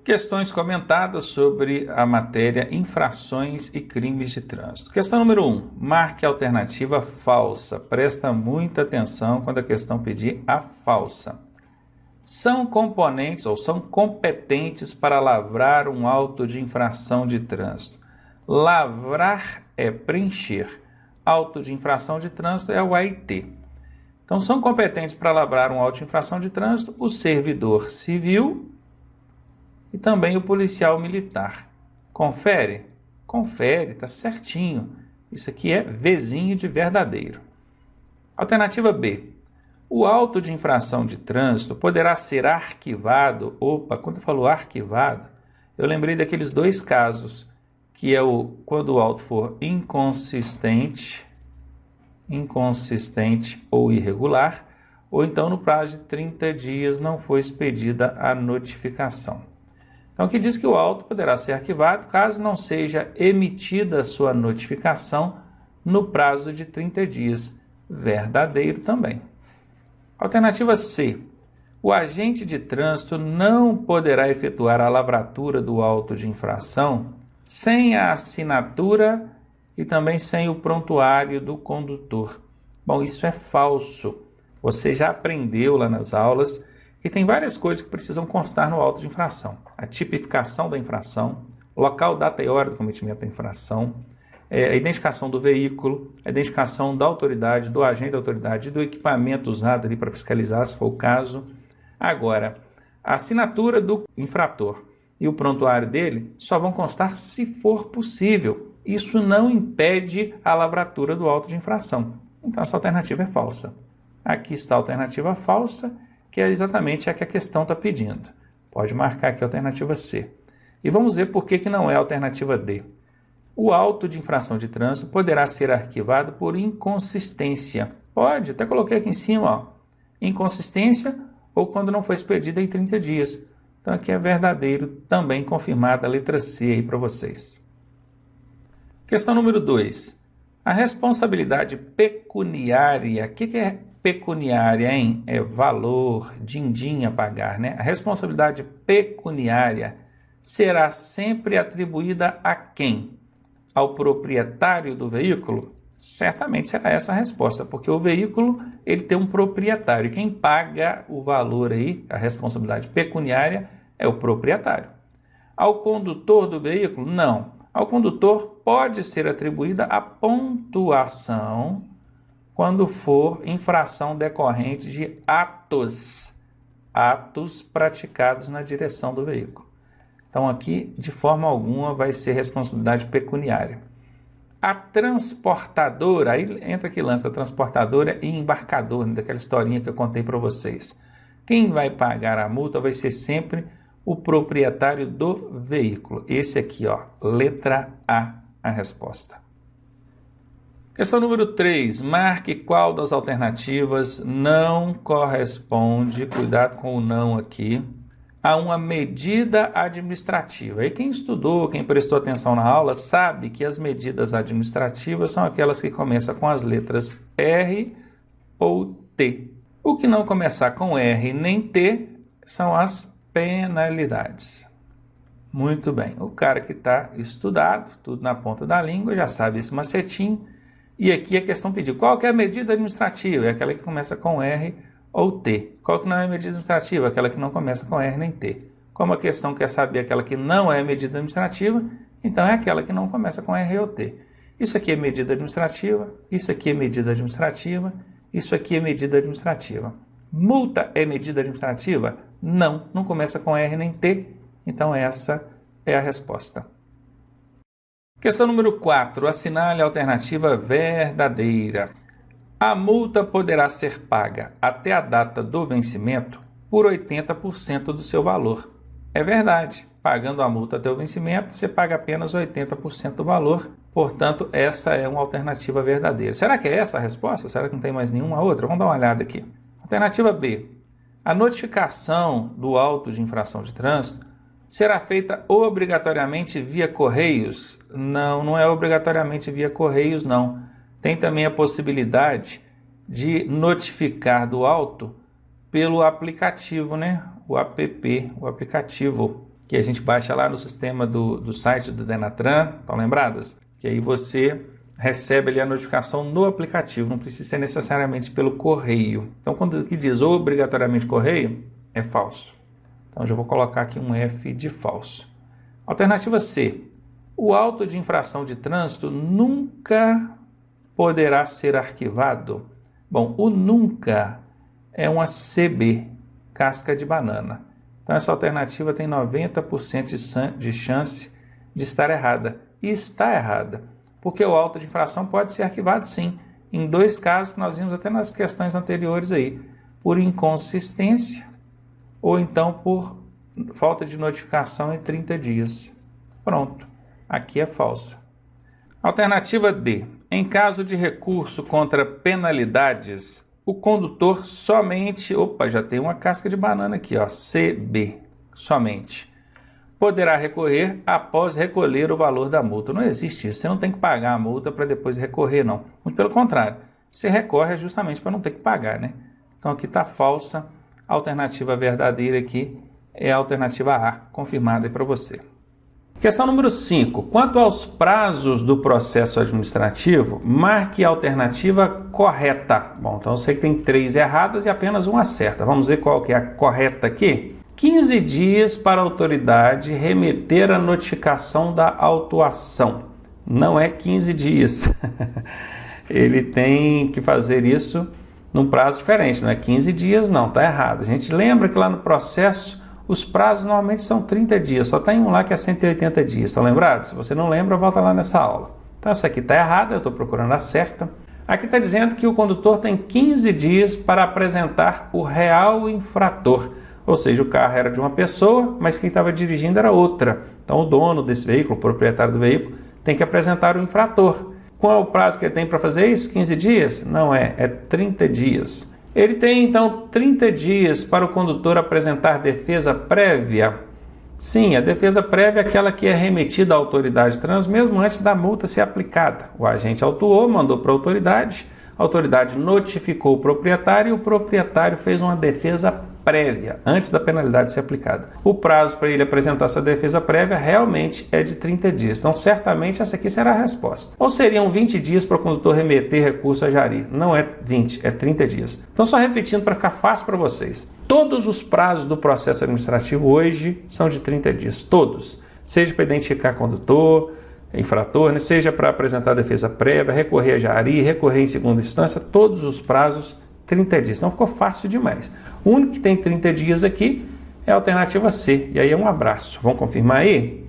Questões comentadas sobre a matéria infrações e crimes de trânsito. Questão número 1. Marque a alternativa falsa. Presta muita atenção quando a questão pedir a falsa. São componentes ou são competentes para lavrar um auto de infração de trânsito. Lavrar é preencher. Auto de infração de trânsito é o AIT. Então, são competentes para lavrar um auto de infração de trânsito o servidor civil e também o policial militar. Confere? Confere, está certinho. Isso aqui é Vzinho de verdadeiro. Alternativa B. O auto de infração de trânsito poderá ser arquivado. Opa, quando eu falo arquivado, eu lembrei daqueles dois casos, que é quando o auto for inconsistente ou irregular, ou então no prazo de 30 dias não foi expedida a notificação. Então, aqui diz que o auto poderá ser arquivado caso não seja emitida a sua notificação no prazo de 30 dias. Verdadeiro também. Alternativa C. O agente de trânsito não poderá efetuar a lavratura do auto de infração sem a assinatura e também sem o prontuário do condutor. Bom, isso é falso. Você já aprendeu lá nas aulas que tem várias coisas que precisam constar no auto de infração. A tipificação da infração, local, data e hora do cometimento da infração, a identificação do veículo, a identificação da autoridade, do agente da autoridade, do equipamento usado ali para fiscalizar, se for o caso. Agora, a assinatura do infrator e o prontuário dele só vão constar se for possível. Isso não impede a lavratura do auto de infração. Então, essa alternativa é falsa. Aqui está a alternativa falsa, que é exatamente a que a questão está pedindo. Pode marcar aqui a alternativa C. E vamos ver por que não é a alternativa D. O auto de infração de trânsito poderá ser arquivado por inconsistência. Pode, até coloquei aqui em cima, ó. Inconsistência ou quando não foi expedida em 30 dias. Então aqui é verdadeiro, também confirmada a letra C aí para vocês. Questão número 2. A responsabilidade pecuniária. O que é pecuniária, hein? É valor, din-din a pagar, né? A responsabilidade pecuniária será sempre atribuída a quem? Ao proprietário do veículo? Certamente será essa a resposta, porque o veículo ele tem um proprietário. E quem paga o valor aí, a responsabilidade pecuniária, é o proprietário. Ao condutor do veículo? Não. Ao condutor pode ser atribuída a pontuação quando for infração decorrente de atos praticados na direção do veículo. Então aqui, de forma alguma, vai ser responsabilidade pecuniária. A transportadora, aí entra aqui lance da transportadora e embarcador, daquela historinha que eu contei para vocês. Quem vai pagar a multa vai ser sempre o proprietário do veículo. Esse aqui, ó, letra A resposta. Questão número 3. Marque qual das alternativas não corresponde, cuidado com o não aqui, a uma medida administrativa. E quem estudou, quem prestou atenção na aula, sabe que as medidas administrativas são aquelas que começam com as letras R ou T. O que não começar com R nem T são as penalidades. Muito bem, o cara que está estudado, tudo na ponta da língua, já sabe esse macetinho. E aqui a questão pediu, qual que é a medida administrativa? É aquela que começa com R ou T. Qual que não é a medida administrativa? Aquela que não começa com R nem T. Como a questão quer saber aquela que não é medida administrativa, então é aquela que não começa com R ou T. Isso aqui é medida administrativa, isso aqui é medida administrativa, isso aqui é medida administrativa. Multa é medida administrativa? Não, não começa com R nem T, então essa é a resposta. Questão número 4. Assinale a alternativa verdadeira. A multa poderá ser paga até a data do vencimento por 80% do seu valor. É verdade. Pagando a multa até o vencimento, você paga apenas 80% do valor. Portanto, essa é uma alternativa verdadeira. Será que é essa a resposta? Será que não tem mais nenhuma outra? Vamos dar uma olhada aqui. Alternativa B. A notificação do auto de infração de trânsito será feita obrigatoriamente via Correios? Não, não é obrigatoriamente via Correios, não. Tem também a possibilidade de notificar do auto pelo aplicativo, né? O app, o aplicativo, que a gente baixa lá no sistema do site do Denatran, estão lembradas? Que aí você recebe ali a notificação no aplicativo, não precisa ser necessariamente pelo correio. Então, quando que diz obrigatoriamente correio, é falso. Então, já vou colocar aqui um F de falso. Alternativa C. O auto de infração de trânsito nunca poderá ser arquivado. Bom, o nunca é uma CB, casca de banana. Então, essa alternativa tem 90% de chance de estar errada. E está errada, porque o auto de infração pode ser arquivado sim, em 2 casos que nós vimos até nas questões anteriores aí, por inconsistência ou então por falta de notificação em 30 dias. Pronto, aqui é falsa. Alternativa D. Em caso de recurso contra penalidades, o condutor somente... Opa, já tem uma casca de banana aqui, ó, CB, somente. Poderá recorrer após recolher o valor da multa. Não existe isso. Você não tem que pagar a multa para depois recorrer, não. Muito pelo contrário. Você recorre justamente para não ter que pagar, né? Então aqui está falsa. A alternativa verdadeira aqui é a alternativa A, confirmada aí para você. Questão número 5. Quanto aos prazos do processo administrativo, marque a alternativa correta. Bom, então eu sei que tem 3 erradas e apenas uma certa. Vamos ver qual que é a correta aqui? 15 dias para a autoridade remeter a notificação da autuação. Não é 15 dias. Ele tem que fazer isso num prazo diferente, não é 15 dias não, está errado. A gente lembra que lá no processo os prazos normalmente são 30 dias, só tem um lá que é 180 dias, estão lembrados? Se você não lembra, volta lá nessa aula. Então essa aqui está errada, eu estou procurando a certa. Aqui está dizendo que o condutor tem 15 dias para apresentar o real infrator. Ou seja, o carro era de uma pessoa, mas quem estava dirigindo era outra. Então o dono desse veículo, o proprietário do veículo, tem que apresentar o infrator. Qual é o prazo que ele tem para fazer isso? 15 dias? Não é 30 dias. Ele tem então 30 dias para o condutor apresentar defesa prévia. Sim, a defesa prévia é aquela que é remetida à autoridade trans mesmo antes da multa ser aplicada. O agente autuou, mandou para a autoridade notificou o proprietário e o proprietário fez uma defesa prévia antes da penalidade ser aplicada. O prazo para ele apresentar essa defesa prévia realmente é de 30 dias. Então, certamente, essa aqui será a resposta. Ou seriam 20 dias para o condutor remeter recurso a Jari. Não é 20, é 30 dias. Então, só repetindo para ficar fácil para vocês. Todos os prazos do processo administrativo hoje são de 30 dias. Todos. Seja para identificar condutor, infrator, né? Seja para apresentar defesa prévia, recorrer a Jari, recorrer em segunda instância, todos os prazos 30 dias. Então ficou fácil demais. O único que tem 30 dias aqui é a alternativa C. E aí é um abraço. Vamos confirmar aí?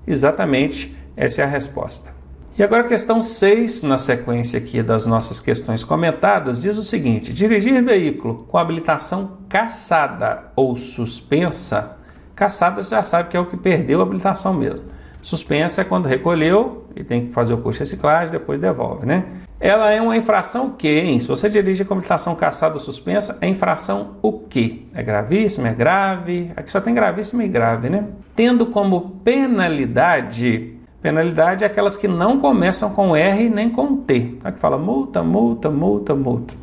Exatamente, essa é a resposta. E agora a questão 6, na sequência aqui das nossas questões comentadas, diz o seguinte: dirigir veículo com habilitação cassada ou suspensa. Cassada você já sabe que é o que perdeu a habilitação mesmo. Suspensa é quando recolheu e tem que fazer o curso de reciclagem, depois devolve, né? Ela é uma infração o quê, hein? Se você dirige com habilitação cassada ou suspensa, é infração o quê? É gravíssima, é grave? Aqui só tem gravíssima e grave, né? Tendo como penalidade é aquelas que não começam com R nem com T. Aqui fala multa, multa, multa, multa.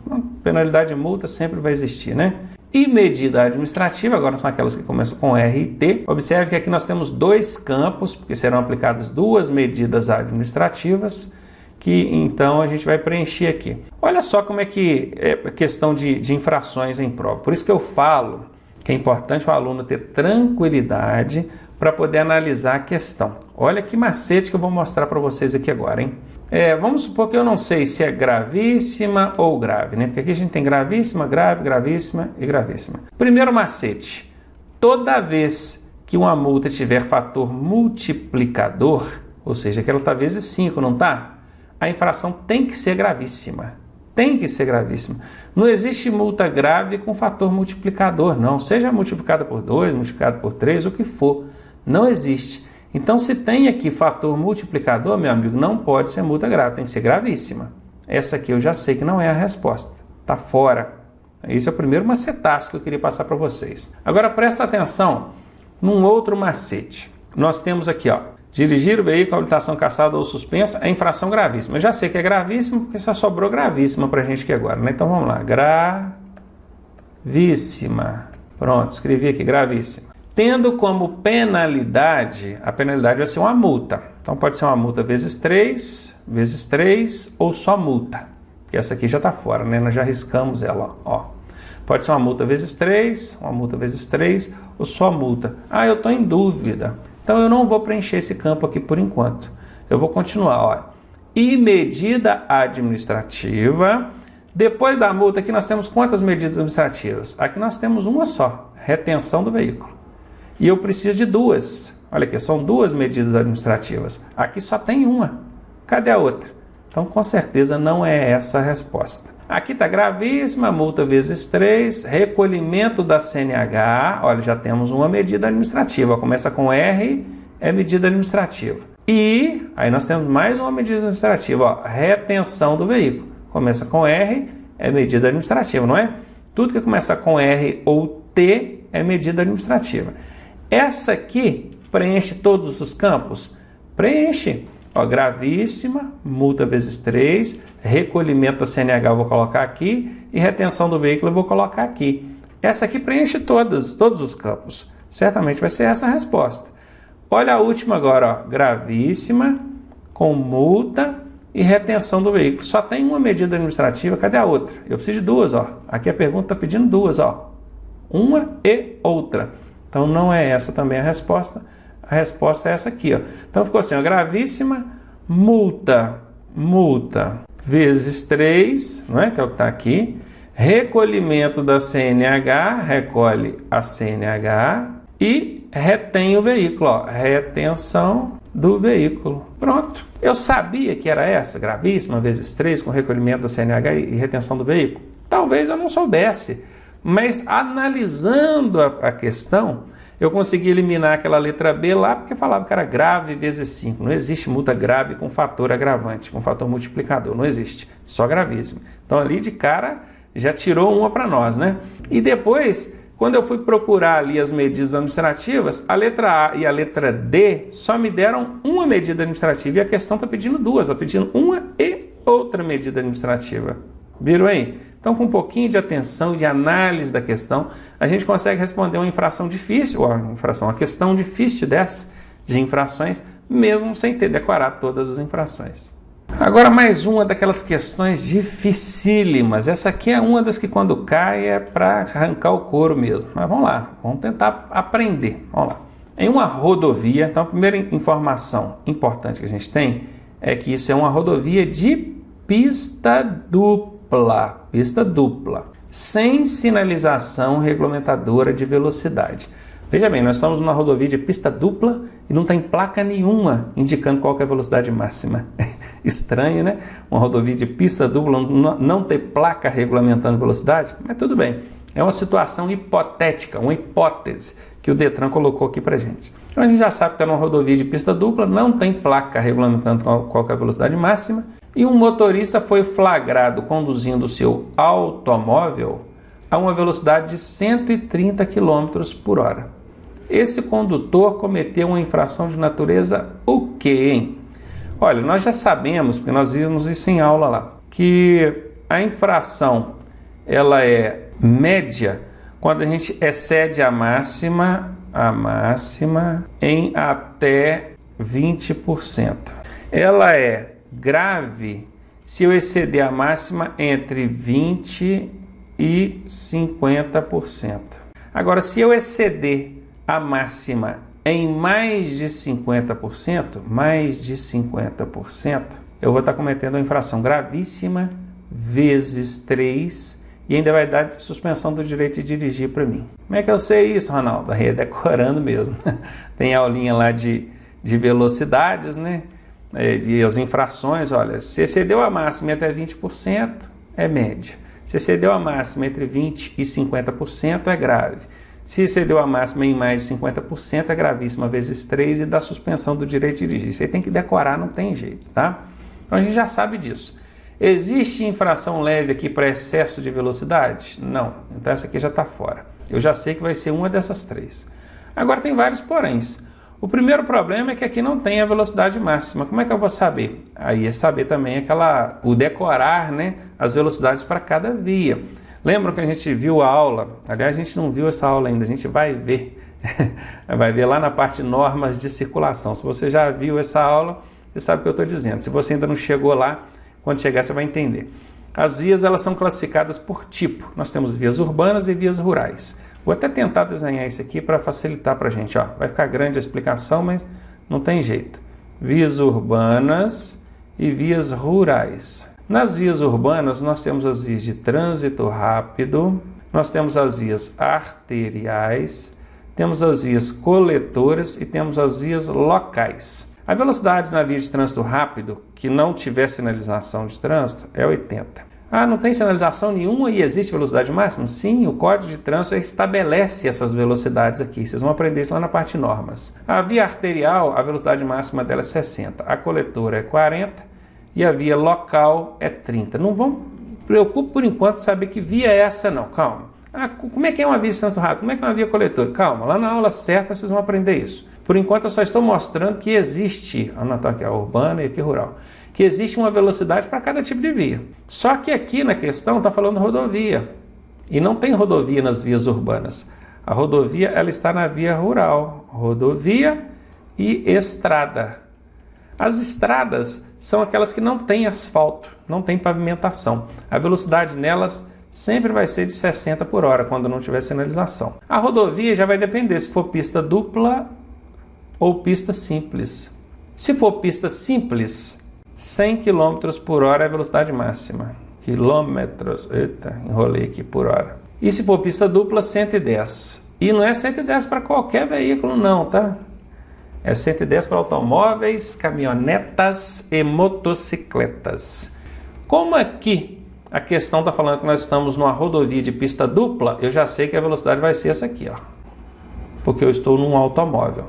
Penalidade de multa sempre vai existir, né? E medida administrativa, agora são aquelas que começam com R e T. Observe que aqui nós temos 2 campos, porque serão aplicadas 2 medidas administrativas, que então a gente vai preencher aqui. Olha só como é que é questão de infrações em prova. Por isso que eu falo que é importante o aluno ter tranquilidade para poder analisar a questão. Olha que macete que eu vou mostrar para vocês aqui agora, hein? Vamos supor que eu não sei se é gravíssima ou grave, né? Porque aqui a gente tem gravíssima, grave, gravíssima e gravíssima. Primeiro macete: toda vez que uma multa tiver fator multiplicador, ou seja, que ela está vezes 5, não está? A infração tem que ser gravíssima. Tem que ser gravíssima. Não existe multa grave com fator multiplicador, não. Seja multiplicada por 2, multiplicada por 3, o que for. Não existe. Então, se tem aqui fator multiplicador, meu amigo, não pode ser multa grave, tem que ser gravíssima. Essa aqui eu já sei que não é a resposta. Está fora. Esse é o primeiro macetaço que eu queria passar para vocês. Agora, presta atenção num outro macete. Nós temos aqui, ó, dirigir o veículo com habilitação cassada ou suspensa é infração gravíssima. Eu já sei que é gravíssima porque só sobrou gravíssima para a gente aqui agora, né? Então, vamos lá. Gravíssima. Pronto, escrevi aqui, gravíssima. tendo como penalidade, a penalidade vai ser uma multa. Então pode ser uma multa vezes 3 ou só multa. Que essa aqui já está fora, né? Nós já riscamos ela, ó. Pode ser uma multa vezes 3, ou só multa. Ah, eu estou em dúvida. Então eu não vou preencher esse campo aqui por enquanto. Eu vou continuar, ó. E medida administrativa. Depois da multa, aqui nós temos quantas medidas administrativas? Aqui nós temos uma só, retenção do veículo. E eu preciso de duas. Olha aqui, são duas medidas administrativas. Aqui só tem uma. Cadê a outra? Então, com certeza, não é essa a resposta. Aqui está gravíssima, multa vezes 3, recolhimento da CNH. Olha, já temos uma medida administrativa. Começa com R, é medida administrativa. E aí nós temos mais uma medida administrativa, ó, retenção do veículo. Começa com R, é medida administrativa, não é? Tudo que começa com R ou T é medida administrativa. Essa aqui preenche todos os campos? Preenche. Ó, gravíssima, multa vezes 3, recolhimento da CNH eu vou colocar aqui e retenção do veículo eu vou colocar aqui. Essa aqui preenche todos os campos. Certamente vai ser essa a resposta. Olha a última agora, ó, gravíssima, com multa e retenção do veículo. Só tem uma medida administrativa, cadê a outra? Eu preciso de duas, ó. Aqui a pergunta está pedindo duas, ó. Uma e outra. Então não é essa também a resposta. A resposta é essa aqui, ó. Então ficou assim, ó, gravíssima, multa vezes 3, não é? Que é o que está aqui. Recolhimento da CNH, recolhe a CNH e retém o veículo, ó. Retenção do veículo. Pronto. Eu sabia que era essa, gravíssima vezes 3, com recolhimento da CNH e retenção do veículo. Talvez eu não soubesse, mas analisando a questão, eu consegui eliminar aquela letra B lá, porque falava que era grave vezes 5. Não existe multa grave com fator agravante, com fator multiplicador. Não existe. Só gravíssimo. Então, ali de cara, já tirou uma para nós, né? E depois, quando eu fui procurar ali as medidas administrativas, a letra A e a letra D só me deram uma medida administrativa. E a questão está pedindo duas. Está pedindo uma e outra medida administrativa. Viram aí? Então, com um pouquinho de atenção e de análise da questão, a gente consegue responder uma infração difícil, uma questão difícil dessa, de infrações, mesmo sem ter decorado todas as infrações. Agora, mais uma daquelas questões dificílimas. Essa aqui é uma das que, quando cai, é para arrancar o couro mesmo. Mas vamos lá, vamos tentar aprender. Vamos lá. Em uma rodovia, então a primeira informação importante que a gente tem é que isso é uma rodovia de pista dupla, sem sinalização regulamentadora de velocidade. Veja bem, nós estamos numa rodovia de pista dupla e não tem placa nenhuma indicando qual que é a velocidade máxima. Estranho, né? Uma rodovia de pista dupla não ter placa regulamentando velocidade, mas tudo bem. É uma situação hipotética, uma hipótese que o Detran colocou aqui pra gente. Então a gente já sabe que está numa rodovia de pista dupla, não tem placa regulamentando qual que é a velocidade máxima, e um motorista foi flagrado conduzindo o seu automóvel a uma velocidade de 130 km por hora. Esse condutor cometeu uma infração de natureza o quê, hein? Olha, nós já sabemos, porque nós vimos isso em aula lá, que a infração ela é média quando a gente excede a máxima em até 20%. Ela é grave se eu exceder a máxima entre 20% e 50%. Agora, se eu exceder a máxima em mais de 50%, eu vou estar cometendo uma infração gravíssima vezes 3 e ainda vai dar suspensão do direito de dirigir para mim. Como é que eu sei isso, Ronaldo? Aí é decorando mesmo. Tem aulinha lá de velocidades, né? E as infrações, olha, se excedeu a máxima até 20%, é média. Se excedeu a máxima entre 20% e 50%, é grave. Se excedeu a máxima em mais de 50%, é gravíssima vezes 3 e dá suspensão do direito de dirigir. Você tem que decorar, não tem jeito, tá? Então a gente já sabe disso. Existe infração leve aqui para excesso de velocidade? Não. Então essa aqui já está fora. Eu já sei que vai ser uma dessas 3. Agora tem vários poréns. O primeiro problema é que aqui não tem a velocidade máxima. Como é que eu vou saber? Aí é saber também o decorar, né, as velocidades para cada via. Lembram que a gente viu a aula? Aliás, a gente não viu essa aula ainda, a gente vai ver Vai ver lá na parte normas de circulação. Se você já viu essa aula, você sabe o que eu estou dizendo. Se você ainda não chegou lá, quando chegar você vai entender. As vias elas são classificadas por tipo. Nós temos vias urbanas e vias rurais. Vou até tentar desenhar isso aqui para facilitar para a gente. Ó. Vai ficar grande a explicação, mas não tem jeito. Vias urbanas e vias rurais. Nas vias urbanas, nós temos as vias de trânsito rápido, nós temos as vias arteriais, temos as vias coletoras e temos as vias locais. A velocidade na via de trânsito rápido, que não tiver sinalização de trânsito, é 80. Ah, não tem sinalização nenhuma e existe velocidade máxima? Sim, o Código de Trânsito estabelece essas velocidades aqui. Vocês vão aprender isso lá na parte normas. A via arterial, a velocidade máxima dela é 60. A coletora é 40 e a via local é 30. Não vão preocupar por enquanto saber que via é essa não, calma. Ah, como é que é uma via de trânsito rápido? Como é que é uma via coletora? Calma, lá na aula certa vocês vão aprender isso. Por enquanto eu só estou mostrando que existe, vou anotar aqui a urbana e aqui a rural, que existe uma velocidade para cada tipo de via. Só que aqui na questão está falando rodovia. E não tem rodovia nas vias urbanas. A rodovia ela está na via rural. Rodovia e estrada. As estradas são aquelas que não têm asfalto, não tem pavimentação. A velocidade nelas sempre vai ser de 60 por hora quando não tiver sinalização. A rodovia já vai depender se for pista dupla ou pista simples. Se for pista simples, 100 km por hora é a velocidade máxima. Quilômetros, eita, enrolei aqui por hora. E se for pista dupla, 110. E não é 110 para qualquer veículo não, tá? É 110 para automóveis, caminhonetas e motocicletas. Como aqui a questão está falando que nós estamos numa rodovia de pista dupla, eu já sei que a velocidade vai ser essa aqui, ó. Porque eu estou num automóvel.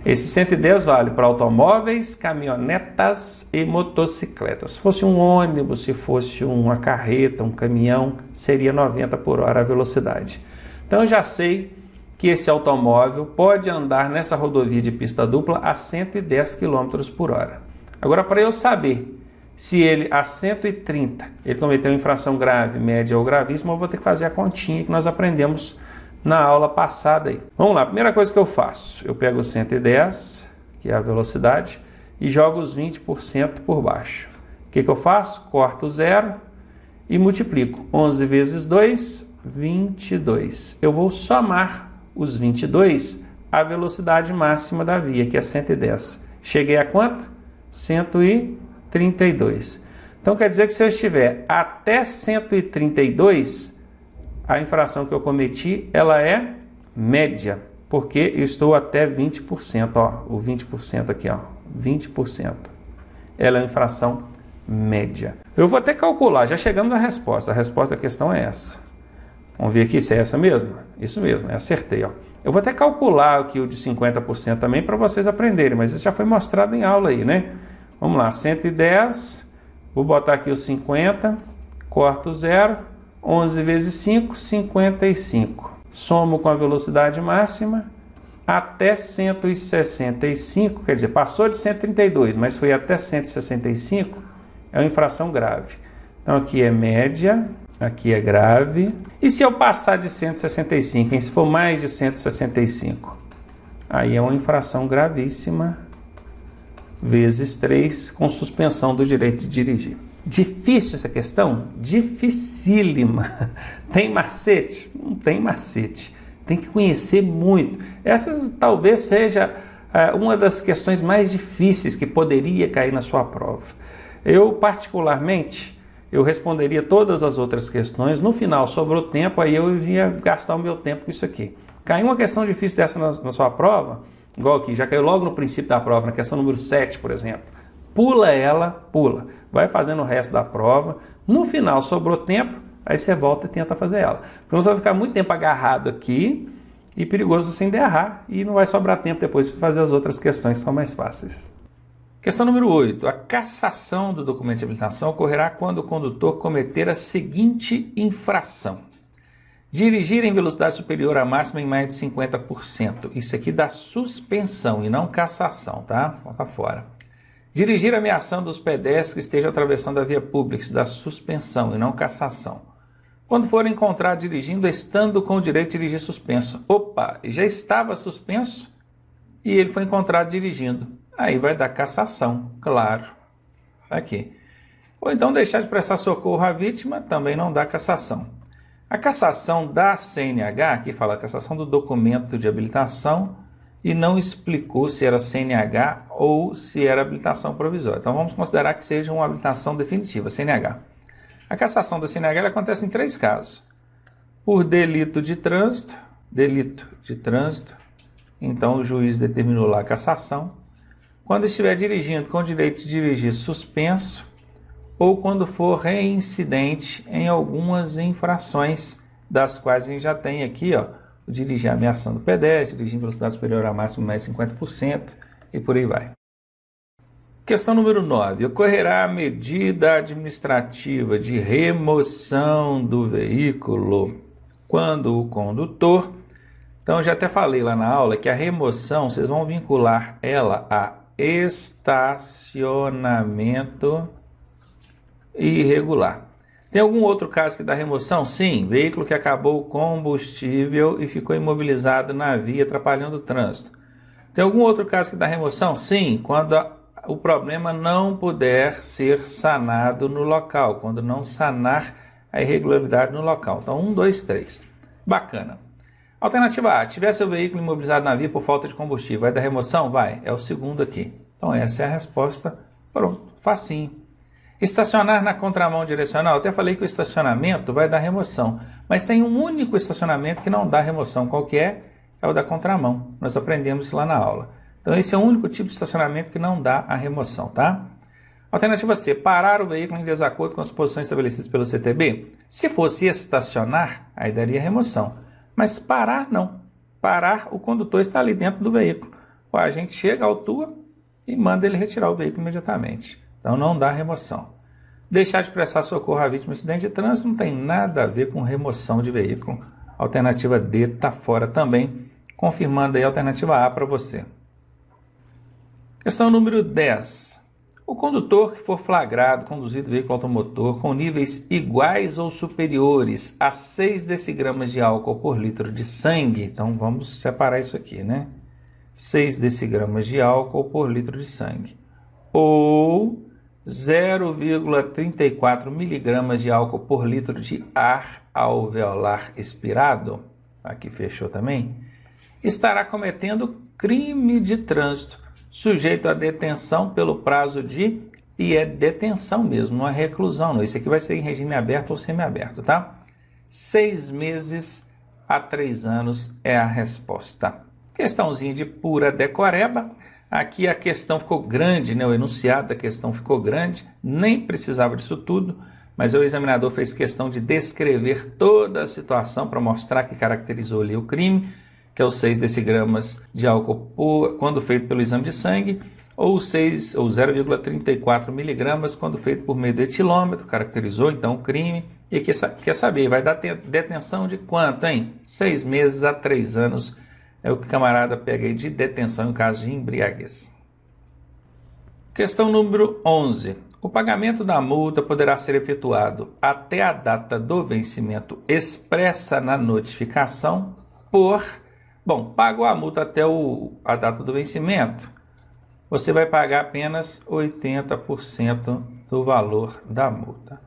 Esse 110 vale para automóveis, caminhonetas e motocicletas. Se fosse um ônibus, se fosse uma carreta, um caminhão, seria 90 por hora a velocidade. Então eu já sei que esse automóvel pode andar nessa rodovia de pista dupla a 110 km por hora. Agora, para eu saber se ele a 130, ele cometeu infração grave, média ou gravíssima, eu vou ter que fazer a continha que nós aprendemos na aula passada aí. Vamos lá, primeira coisa que eu faço, eu pego o 110, que é a velocidade, e jogo os 20% por baixo. O que eu faço? Corto o zero e multiplico. 11 vezes 2, 22. Eu vou somar os 22 à velocidade máxima da via, que é 110. Cheguei a quanto? 132. Então quer dizer que se eu estiver até 132, a infração que eu cometi, ela é média, porque eu estou até 20%, ó, o 20% aqui, ó, 20%. Ela é uma infração média. Eu vou até calcular, já chegamos à resposta. A resposta da questão é essa. Vamos ver aqui se é essa mesmo? Isso mesmo, acertei, ó. Eu vou até calcular aqui o de 50% também para vocês aprenderem, mas isso já foi mostrado em aula aí, né? Vamos lá, 110, vou botar aqui os 50, corto o zero, 11 vezes 5, 55. Somo com a velocidade máxima até 165, quer dizer, passou de 132, mas foi até 165, é uma infração grave. Então aqui é média, aqui é grave. E se eu passar de 165, hein? Se for mais de 165, aí é uma infração gravíssima, vezes 3, com suspensão do direito de dirigir. Difícil essa questão? Dificílima. Tem macete? Não tem macete. Tem que conhecer muito. Essa talvez seja uma das questões mais difíceis que poderia cair na sua prova. Eu, particularmente, eu responderia todas as outras questões. No final, sobrou tempo, aí eu ia gastar o meu tempo com isso aqui. Caiu uma questão difícil dessa na sua prova, igual aqui, já caiu logo no princípio da prova, na questão número 7, por exemplo. Pula ela, pula. Vai fazendo o resto da prova. No final, sobrou tempo, aí você volta e tenta fazer ela. Porque você vai ficar muito tempo agarrado aqui e perigoso você ainda errar. E não vai sobrar tempo depois para fazer as outras questões que são mais fáceis. Questão número 8. A cassação do documento de habilitação ocorrerá quando o condutor cometer a seguinte infração. Dirigir em velocidade superior à máxima em mais de 50%. Isso aqui dá suspensão e não cassação, tá? Tá fora. Dirigir ameaçando os pedestres que estejam atravessando a via pública, isso dá suspensão e não cassação. Quando for encontrado dirigindo, estando com o direito de dirigir suspenso. Opa, já estava suspenso e ele foi encontrado dirigindo. Aí vai dar cassação, claro. Aqui. Ou então deixar de prestar socorro à vítima, também não dá cassação. A cassação da CNH, aqui fala a cassação do documento de habilitação e não explicou se era CNH ou se era habilitação provisória. Então vamos considerar que seja uma habilitação definitiva, CNH. A cassação da CNH ela acontece em 3 casos. Por delito de trânsito, então o juiz determinou lá a cassação. Quando estiver dirigindo com o direito de dirigir suspenso, ou quando for reincidente em algumas infrações, das quais a gente já tem aqui, ó, dirigir ameaçando o pedestre, dirigir em velocidade superior a máximo mais 50% e por aí vai. Questão número 9. Ocorrerá a medida administrativa de remoção do veículo quando o condutor... Então, eu já até falei lá na aula que a remoção, vocês vão vincular ela a estacionamento irregular. Tem algum outro caso que dá remoção? Sim, veículo que acabou o combustível e ficou imobilizado na via, atrapalhando o trânsito. Tem algum outro caso que dá remoção? Sim, quando o problema não puder ser sanado no local, quando não sanar a irregularidade no local. Então, 1, 2, 3. Bacana. Alternativa A, tiver seu veículo imobilizado na via por falta de combustível, vai dar remoção? Vai, é o segundo aqui. Então, essa é a resposta. Pronto, facinho. Estacionar na contramão direcional, até falei que o estacionamento vai dar remoção, mas tem um único estacionamento que não dá remoção. Qual que é? É o da contramão. Nós aprendemos isso lá na aula. Então, esse é o único tipo de estacionamento que não dá a remoção, tá? Alternativa C, parar o veículo em desacordo com as posições estabelecidas pelo CTB. Se fosse estacionar, aí daria remoção. Mas parar, não. Parar, o condutor está ali dentro do veículo. O agente chega, autua e manda ele retirar o veículo imediatamente. Então, não dá remoção. Deixar de prestar socorro à vítima de acidente de trânsito não tem nada a ver com remoção de veículo. Alternativa D está fora também, confirmando aí a alternativa A para você. Questão número 10. O condutor que for flagrado conduzindo veículo automotor com níveis iguais ou superiores a 6 decigramas de álcool por litro de sangue, então vamos separar isso aqui, né? 6 decigramas de álcool por litro de sangue, ou 0,34 miligramas de álcool por litro de ar alveolar expirado, aqui fechou também, estará cometendo crime de trânsito, sujeito a detenção pelo prazo de... E é detenção mesmo, não é reclusão, não. Isso aqui vai ser em regime aberto ou semiaberto, tá? 6 meses a 3 anos é a resposta. Questãozinha de pura decoreba. Aqui a questão ficou grande, né? O enunciado da questão ficou grande, nem precisava disso tudo, mas o examinador fez questão de descrever toda a situação para mostrar que caracterizou ali o crime, que é os 6 decigramas de álcool quando feito pelo exame de sangue, ou 0,34 miligramas quando feito por meio do etilômetro, caracterizou então o crime, e quer saber, vai dar detenção de quanto, hein? 6 meses a 3 anos é o que o camarada pega aí de detenção em caso de embriaguez. Questão número 11. O pagamento da multa poderá ser efetuado até a data do vencimento expressa na notificação por... Bom, pagou a multa até a data do vencimento, você vai pagar apenas 80% do valor da multa.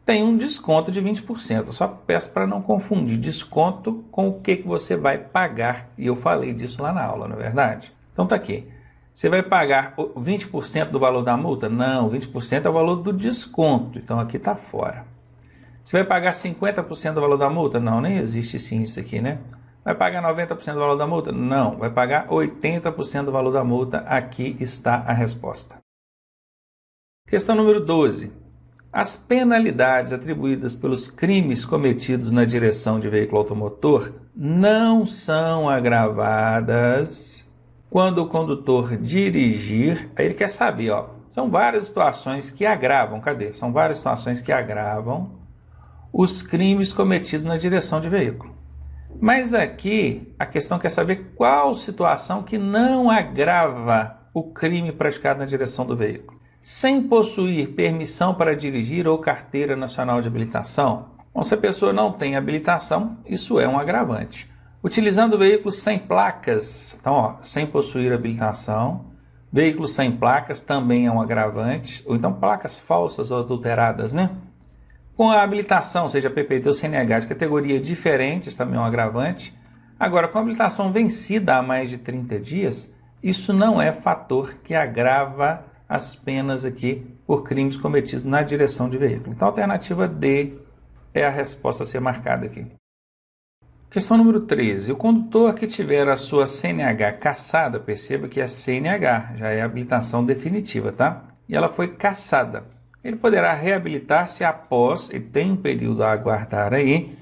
Tem um desconto de 20%, eu só peço para não confundir desconto com o que você vai pagar, e eu falei disso lá na aula, não é verdade? Então tá aqui, você vai pagar 20% do valor da multa? Não, 20% é o valor do desconto, então aqui está fora. Você vai pagar 50% do valor da multa? Não, nem existe sim isso aqui, né? Vai pagar 90% do valor da multa? Não, vai pagar 80% do valor da multa. Aqui está a resposta. Questão número 12. As penalidades atribuídas pelos crimes cometidos na direção de veículo automotor não são agravadas quando o condutor dirigir. Aí ele quer saber, ó, são várias situações que agravam, cadê? São várias situações que agravam os crimes cometidos na direção de veículo. Mas aqui a questão quer saber qual situação que não agrava o crime praticado na direção do veículo. Sem possuir permissão para dirigir ou carteira nacional de habilitação, Bom, se a pessoa não tem habilitação, isso é um agravante. Utilizando veículos sem placas, então, ó, sem possuir habilitação, veículos sem placas também é um agravante, ou então placas falsas ou adulteradas, né? Com a habilitação, seja PPT ou CNH de categoria diferentes, também é um agravante. Agora, com a habilitação vencida há mais de 30 dias, isso não é fator que agrava as penas aqui por crimes cometidos na direção de veículo. Então, a alternativa D é a resposta a ser marcada aqui. Questão número 13. O condutor que tiver a sua CNH cassada, perceba que é CNH, já é habilitação definitiva, tá? E ela foi cassada. Ele poderá reabilitar-se após, e tem um período a aguardar aí,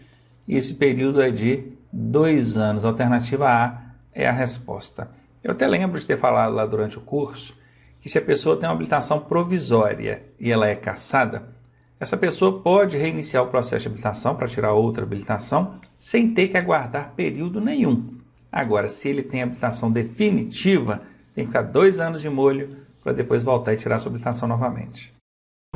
e esse período é de 2 anos. A alternativa A é a resposta. Eu até lembro de ter falado lá durante o curso que se a pessoa tem uma habilitação provisória e ela é cassada, essa pessoa pode reiniciar o processo de habilitação para tirar outra habilitação sem ter que aguardar período nenhum. Agora, se ele tem habilitação definitiva, tem que ficar 2 anos de molho para depois voltar e tirar a sua habilitação novamente.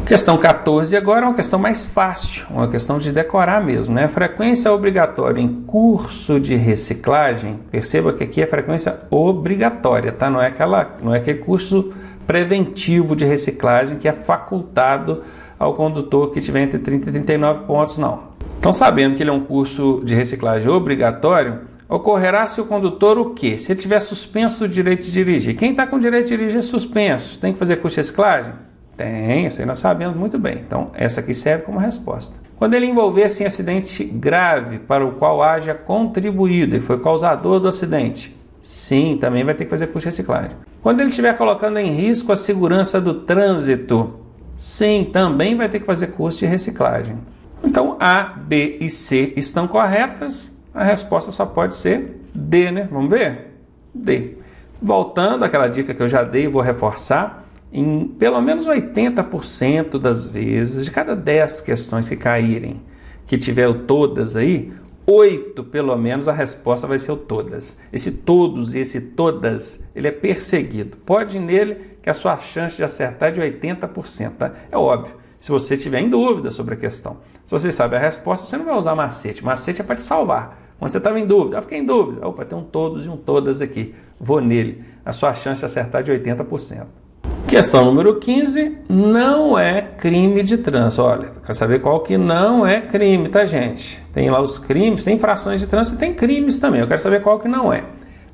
Questão 14 agora é uma questão mais fácil, uma questão de decorar mesmo, né? Frequência obrigatória em curso de reciclagem, perceba que aqui é frequência obrigatória, tá? Não é aquele curso preventivo de reciclagem que é facultado ao condutor que tiver entre 30 e 39 pontos, não. Então, sabendo que ele é um curso de reciclagem obrigatório, ocorrerá se o condutor o quê? Se ele tiver suspenso o direito de dirigir. Quem está com o direito de dirigir suspenso, tem que fazer curso de reciclagem? Tem, isso aí nós sabemos muito bem. Então, essa aqui serve como resposta. Quando ele envolver-se em acidente grave para o qual haja contribuído, ele foi causador do acidente, sim, também vai ter que fazer curso de reciclagem. Quando ele estiver colocando em risco a segurança do trânsito, sim, também vai ter que fazer curso de reciclagem. Então, A, B e C estão corretas, a resposta só pode ser D, né? Vamos ver? D. Voltando àquela dica que eu já dei, vou reforçar, em pelo menos 80% das vezes, de cada 10 questões que caírem, que tiver o todas aí, 8 pelo menos a resposta vai ser o todas. Esse todos e esse todas, ele é perseguido. Pode ir nele que a sua chance de acertar é de 80%. Tá? É óbvio, se você tiver em dúvida sobre a questão. Se você sabe a resposta, você não vai usar macete. Macete é para te salvar. Quando você estava em dúvida, eu fiquei em dúvida. Opa, tem um todos e um todas aqui. Vou nele. A sua chance de acertar é de 80%. Questão número 15, não é crime de trânsito. Olha, quero saber qual que não é crime, tá, gente? Tem lá os crimes, tem infrações de trânsito e tem crimes também. Eu quero saber qual que não é.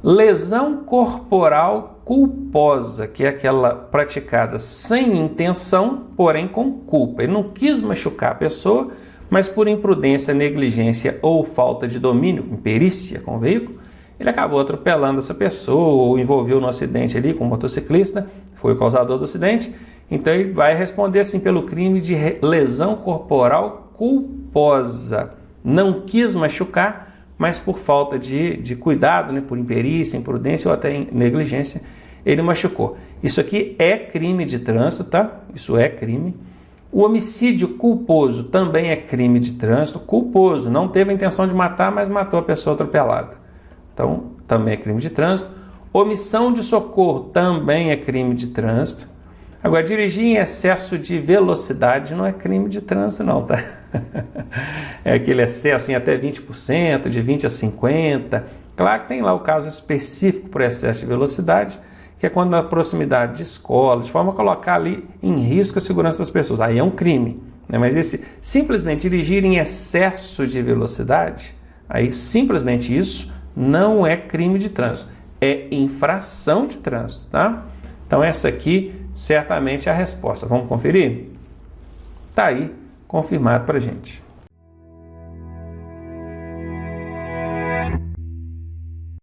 Lesão corporal culposa, que é aquela praticada sem intenção, porém com culpa. Ele não quis machucar a pessoa, mas por imprudência, negligência ou falta de domínio, imperícia com o veículo, ele acabou atropelando essa pessoa ou envolveu no acidente ali com o motociclista, foi o causador do acidente. Então ele vai responder assim pelo crime de lesão corporal culposa. Não quis machucar, mas por falta de cuidado, né, por imperícia, imprudência ou até negligência, ele machucou. Isso aqui é crime de trânsito, tá? Isso é crime. O homicídio culposo também é crime de trânsito. Culposo, não teve a intenção de matar, mas matou a pessoa atropelada. Então, também é crime de trânsito. Omissão de socorro também é crime de trânsito. Agora, dirigir em excesso de velocidade não é crime de trânsito, não, tá? É aquele excesso em até 20%, de 20% a 50%. Claro que tem lá o caso específico por excesso de velocidade, que é quando na proximidade de escola, de forma a colocar ali em risco a segurança das pessoas. Aí é um crime, né? Mas esse simplesmente dirigir em excesso de velocidade, aí simplesmente isso não é crime de trânsito, é infração de trânsito, tá? Então essa aqui certamente é a resposta. Vamos conferir? Tá aí confirmado pra gente.